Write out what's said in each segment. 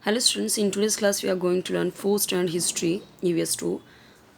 Hello students, in today's class we are going to learn 4th standard history EVS 2.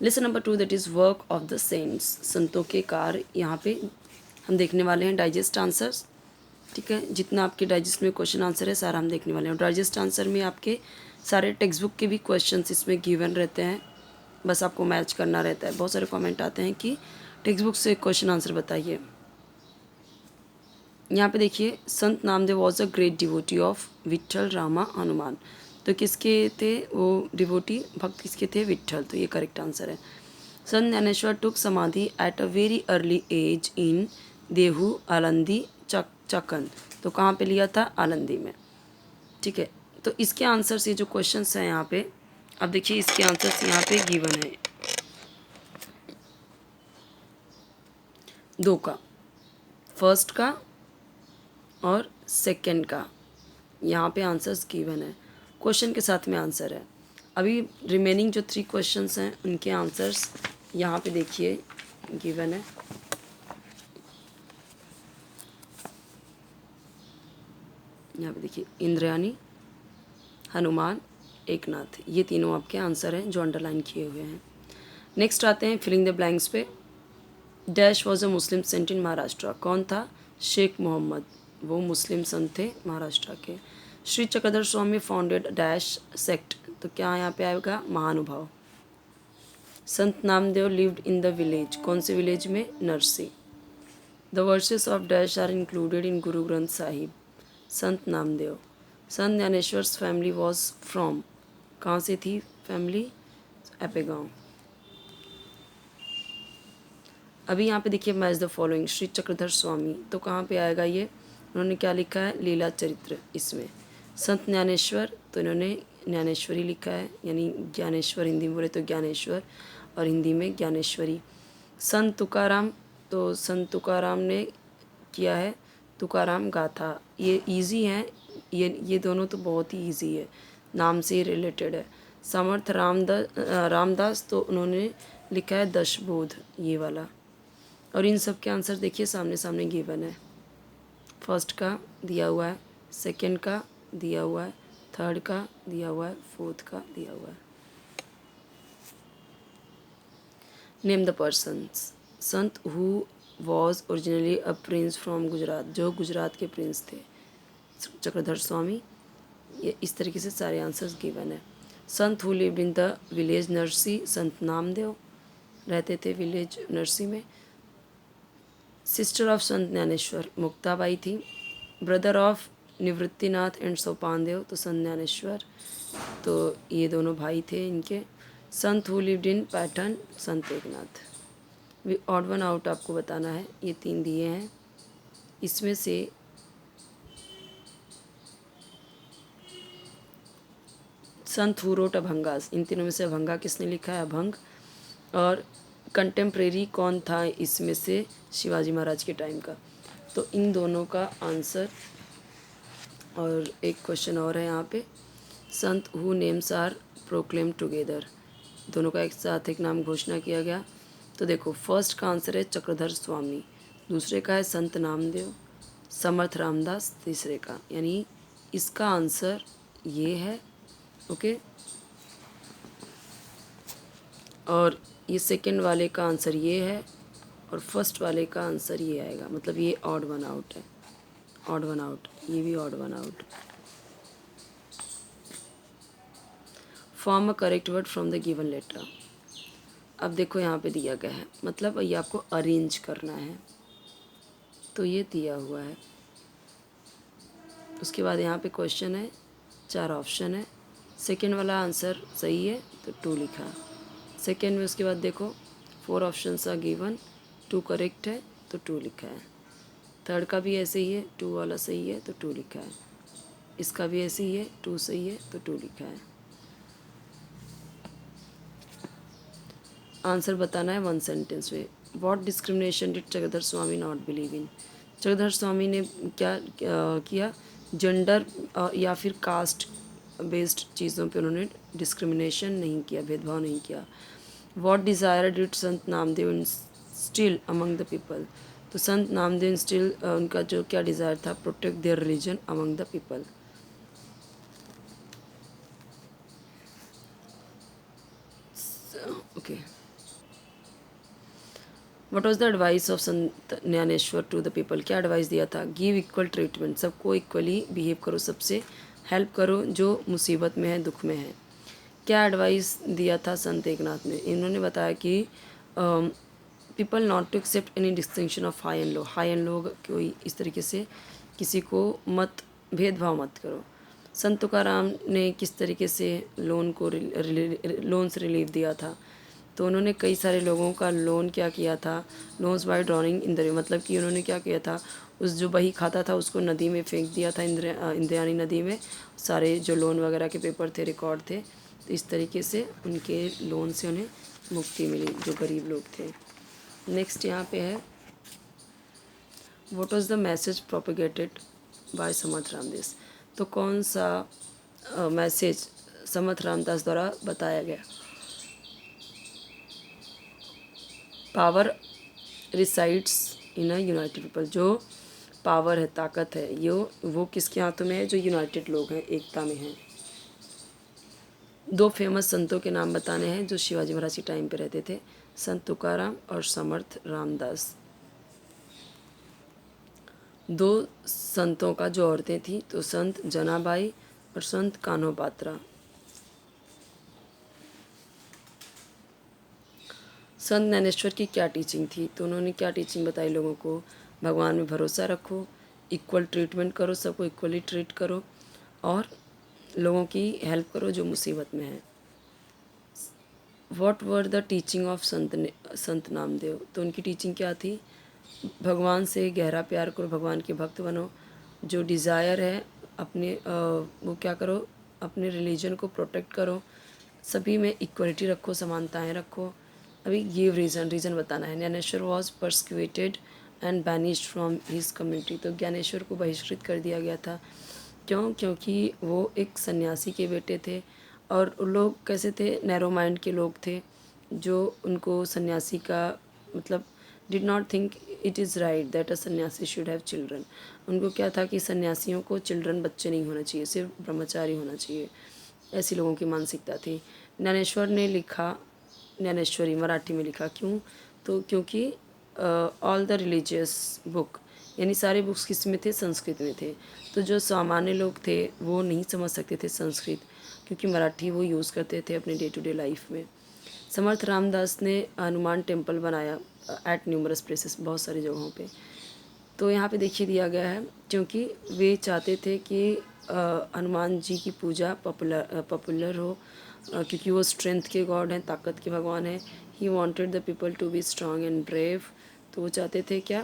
Lesson number 2 that is work of the saints. संतों के कार्य यहाँ पे हम देखने वाले हैं डाइजेस्ट आंसर्स. ठीक है, जितना आपके डाइजेस्ट में क्वेश्चन आंसर है सारा हम देखने वाले हैं. डाइजेस्ट आंसर में आपके सारे टेक्स्ट बुक के भी क्वेश्चंस इसमें गिवन रहते हैं, बस आपको मैच करना रहता है. बहुत सारे कमेंट आते हैं कि टेक्स्ट बुक से क्वेश्चन आंसर बताइए. यहाँ पे देखिए, संत Namdev was a great devotee of Vitthal Rama Hanuman. तो किसके थे वो डिवोटी, भक्त किसके थे? विट्ठल. तो ये करेक्ट आंसर है. संत Dnyaneshwar took samadhi at a very early age in Dehu Alandi Chakan. तो कहाँ पे लिया था? आलंदी में. ठीक है, तो इसके आंसर्स ये जो क्वेश्चंस हैं यहाँ पे, अब देखिए इसके आंसर्स यहाँ पे गिवन है दो का, फर्स्ट का और सेकंड का. यहाँ पे आंसर्स गिवन है, क्वेश्चन के साथ में आंसर है. अभी रिमेनिंग जो 3 क्वेश्चंस हैं उनके आंसर्स यहाँ पे देखिए गिवन है. यहाँ पे देखिए इंद्रायणी, हनुमान, एकनाथ, ये तीनों आपके आंसर हैं जो अंडरलाइन किए हुए हैं. नेक्स्ट आते हैं फिलिंग द ब्लैंक्स पे. Dash was a Muslim saint in Maharashtra. कौन था? शेख मोहम्मद, वो मुस्लिम संत थे महाराष्ट्र के. Shri Chakradhar Swami founded dash sect. तो क्या यहाँ पे आएगा? Mahanubhav. Sant Namdev lived in the village. कौन से विलेज में? Narsi. The verses of dash are included in Guru Granth Sahib. Sant Namdev. Sant ज्ञानेश्वर्स family was from. कहाँ से थी फैमिली? एपेगांव. अभी यहाँ पे देखिए match the following. Shri Chakradhar Swami, तो कहाँ पे आएगा ये? उन्होंने क्या लिखा है? लीला चरित्र इसमें. संत ज्ञानेश्वर, तो इन्होंने ज्ञानेश्वरी लिखा है, यानी ज्ञानेश्वर हिंदी में बोले तो ज्ञानेश्वर और हिंदी में ज्ञानेश्वरी. संत तुकाराम, तो संत तुकाराम ने किया है तुकाराम गाथा. ये इजी हैं, ये दोनों तो बहुत ही इजी है, नाम से ही रिलेटेड है. समर्थ रामदास, तो उन्होंने लिखा है दशबोध, ये वाला. और इन सब के आंसर देखिए सामने सामने गिवन है. फर्स्ट का दिया हुआ है, सेकंड का दिया हुआ है, थर्ड का दिया हुआ है, फोर्थ का दिया हुआ है. Name the persons. Sant who was originally a prince from Gujarat. जो गुजरात के प्रिंस थे चक्रधर स्वामी. ये इस तरीके से सारे आंसर्स गिवन है. संत who lived in the village Narsi. संत नामदेव रहते थे विलेज नरसी में. सिस्टर ऑफ संत ज्ञानेश्वर मुक्ताबाई थी. Brother of Nivruttinath and Sopandev, तो संत ज्ञानेश्वर, तो ये दोनों भाई थे इनके. संत who lived in Paithan. Sant Eknath. We odd one out आपको बताना है, ये 3 दिए हैं, इसमें से संत हु रोट अभंगास. इन तीनों में से अभंगा किसने लिखा है? अभंग. और कंटेम्प्रेरी कौन था इसमें से? शिवाजी महाराज के टाइम का. तो इन दोनों का आंसर. और एक क्वेश्चन और है यहाँ पे. संत who names are proclaim together. दोनों का एक साथ एक नाम घोषणा किया गया. तो देखो फर्स्ट का आंसर है चक्रधर स्वामी, दूसरे का है संत नामदेव, समर्थ रामदास तीसरे का, यानी इसका आंसर ये है. ओके, और ये सेकंड वाले का आंसर ये है और फर्स्ट वाले का आंसर ये आएगा. मतलब ये ऑड वन आउट है, ऑड वन आउट, ये भी odd one out. Form a correct word from the given letter. अब देखो यहाँ पे दिया गया है, मतलब ये आपको अरेंज करना है, तो ये दिया हुआ है. उसके बाद यहाँ पे क्वेश्चन है, 4 ऑप्शन है. सेकंड वाला आंसर सही है तो 2 लिखा सेकंड में. उसके बाद देखो 4 ऑप्शंस आर गिवन, 2 करेक्ट है तो 2 लिखा है. थर्ड का भी ऐसे ही है, 2 वाला सही है तो 2 लिखा है. इसका भी ऐसे ही है, 2 सही है तो 2 लिखा है. आंसर बताना है 1 सेंटेंस में. What discrimination did Chakradhar Swami not believe in. Chakradhar Swami ने क्या किया? जेंडर या फिर कास्ट बेस्ड चीज़ों पे उन्होंने डिस्क्रिमिनेशन नहीं किया, भेदभाव नहीं किया. What desire did Sant Namdev instil among the people. तो संत नामदेव इंस्टिल उनका जो क्या डिज़ायर था? Protect their religion among the people. What was the advice of Sant Dnyaneshwar to the people, क्या एडवाइस दिया था? गिव इक्वल ट्रीटमेंट, सबको इक्वली बिहेव करो, सबसे हेल्प करो जो मुसीबत में है, दुख में है। क्या एडवाइस दिया था संत एकनाथ ने? इन्होंने बताया कि people not to accept any distinction of high and low, high and low कोई इस तरीके से किसी को मत भेदभाव मत करो। संत तुकाराम ने किस तरीके से लोन से रिलीफ दिया था? तो उन्होंने कई सारे लोगों का लोन क्या किया था, loans bye drawing in the river, मतलब कि उन्होंने क्या किया था, उस जो बही खाता था उसको नदी में फेंक दिया था, इंद्रायणी नदी में। सारे जो लोन वगैरह के पेपर थे, रिकॉर्ड थे, तो इस तरीके से उनके लोन से उन्हें मुक्ति मिली, जो गरीब लोग थे। नेक्स्ट यहाँ पे है, what was the message propagated by Samarth Ramdas. तो कौन सा मैसेज समर्थ रामदास द्वारा बताया गया? Power resides in a united people, जो पावर है, ताकत है, वो किसके हाथों में है? जो यूनाइटेड लोग हैं, एकता में हैं। दो फेमस संतों के नाम बताने हैं जो शिवाजी महाराज के टाइम पे रहते थे, संत तुकाराम और समर्थ रामदास। दो संतों का जो औरतें थी, तो संत जनाबाई और संत कान्हो पात्रा। संत ज्ञानेश्वर की क्या टीचिंग थी? तो उन्होंने क्या टीचिंग बताई लोगों को? भगवान में भरोसा रखो, इक्वल ट्रीटमेंट करो, सबको इक्वली ट्रीट करो, और लोगों की हेल्प करो जो मुसीबत में है। What were the teaching of संत नामदेव? तो उनकी टीचिंग क्या थी? भगवान से गहरा प्यार करो, भगवान के भक्त बनो, जो डिज़ायर है अपने वो क्या करो, अपने रिलीजन को प्रोटेक्ट करो, सभी में इक्वलिटी रखो, समानताएं रखो। अभी गिव रीज़न बताना है। Dnyaneshwar was persecuted and banished from his community, तो ज्ञानेश्वर को बहिष्कृत कर दिया गया था। क्यों? क्योंकि वो एक सन्यासी के बेटे थे, और लोग कैसे थे, नैरो माइंड के लोग थे, जो उनको सन्यासी का मतलब did not think it is right that अ सन्यासी शुड हैव चिल्ड्रन। उनको क्या था कि सन्यासियों को चिल्ड्रन, बच्चे नहीं होना चाहिए, सिर्फ ब्रह्मचारी होना चाहिए, ऐसी लोगों की मानसिकता थी। ज्ञानेश्वर ने लिखा, ज्ञानेश्वरी मराठी में लिखा, क्यों? तो क्योंकि ऑल द रिलीजियस बुक, यानी सारे बुक्स किस में थे? संस्कृत में थे। तो जो सामान्य लोग थे वो नहीं समझ सकते थे संस्कृत, क्योंकि मराठी वो यूज़ करते थे अपने डे टू डे लाइफ में। समर्थ रामदास ने हनुमान टेम्पल बनाया एट न्यूमरस प्लेसेस, बहुत सारी जगहों पे। तो यहाँ पे देखिए दिया गया है, क्योंकि वे चाहते थे कि हनुमान जी की पूजा पॉपुलर हो, क्योंकि वो स्ट्रेंथ के गॉड हैं, ताकत के भगवान हैं। He wanted the people to be strong and brave, तो वो चाहते थे क्या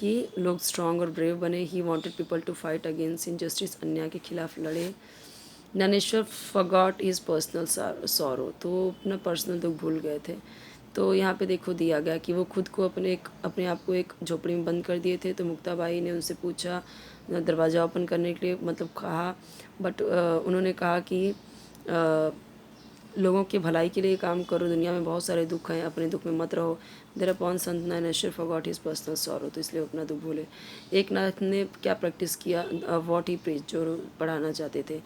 कि लोग स्ट्रांग और ब्रेव बने। He wanted people to fight against injustice, अन्याय के खिलाफ लड़े। Dnyaneshwar forgot his personal sorrow, तो वो अपना पर्सनल दुख भूल गए थे। तो यहाँ पे देखो दिया गया कि वो खुद को अपने आप को एक झोपड़ी में बंद कर दिए थे। तो मुक्ताबाई ने उनसे पूछा दरवाज़ा ओपन करने के लिए, मतलब कहा, बट उन्होंने कहा कि लोगों की भलाई के लिए काम करो, दुनिया में बहुत सारे दुख हैं, अपने दुख में मत रहो। देर अपॉन संत Dnyaneshwar forgot his personal sorrow, तो इसलिए अपना दुख भूले। एक नाथ ने क्या प्रैक्टिस किया? वॉट ही प्रीच, जो पढ़ाना चाहते थे।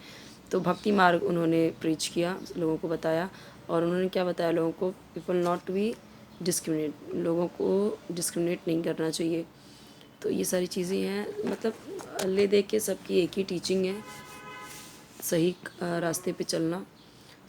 तो भक्ति मार्ग उन्होंने प्रीच किया, लोगों को बताया। और उन्होंने क्या बताया लोगों को? People not to be discriminate, लोगों को डिस्क्रिमिनेट नहीं करना चाहिए। तो ये सारी चीज़ें हैं, मतलब ले देख के सबकी एक ही टीचिंग है, सही रास्ते पे चलना।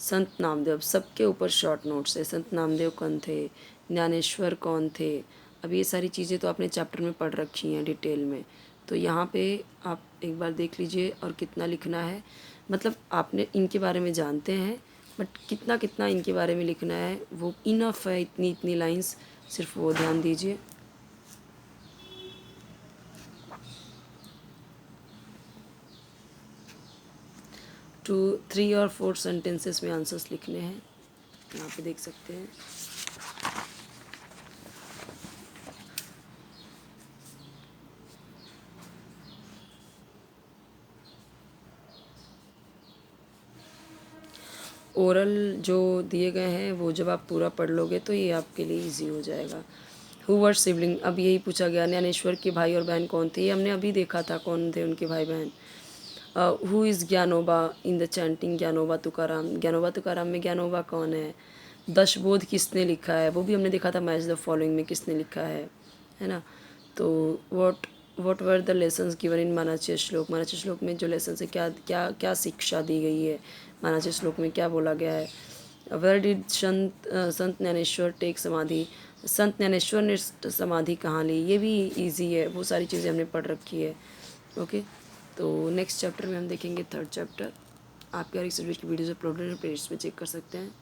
संत नामदेव, सबके ऊपर शॉर्ट नोट्स है। संत नामदेव कौन थे? ज्ञानेश्वर कौन थे? अब ये सारी चीज़ें तो आपने चैप्टर में पढ़ रखी हैं डिटेल में, तो यहाँ पे आप एक बार देख लीजिए और कितना लिखना है, मतलब आपने इनके बारे में जानते हैं, बट कितना कितना इनके बारे में लिखना है वो इनफ है, इतनी इतनी लाइंस, सिर्फ वो ध्यान दीजिए। 3 और 4 सेंटेंसेस में आंसर्स लिखने हैं, यहाँ पे देख सकते हैं। ओरल जो दिए गए हैं वो जब आप पूरा पढ़ लोगे तो ये आपके लिए इजी हो जाएगा। हु वर सिबलिंग, अब यही पूछा गया, ज्ञानेश्वर के भाई और बहन कौन थे? ये हमने अभी देखा था कौन थे उनके भाई बहन। Who is Dnyanoba in the chanting Dnyanoba Tukaram, Dnyanoba Tukaram में ज्ञानोबा कौन है? दशबोध किसने लिखा है, वो भी हमने देखा था मैच द फॉलोइंग में किसने लिखा है ना। तो what were the lessons given in मानाचे श्लोक, मानाचे श्लोक में जो लेसन है क्या क्या क्या शिक्षा दी गई है, मानाचे श्लोक में क्या बोला गया है। Where did Sant Dnyaneshwar take समाधि, संत ज्ञानेश्वर ने समाधि कहाँ ली, ये भी इजी है, वो सारी चीज़ें हमने पढ़ रखी है। ओके, तो नेक्स्ट चैप्टर में हम देखेंगे थर्ड चैप्टर। आपके हर एक सब्जेक्ट की वीडियोज़ अपलोडेड है, प्लेलिस्ट में चेक कर सकते हैं।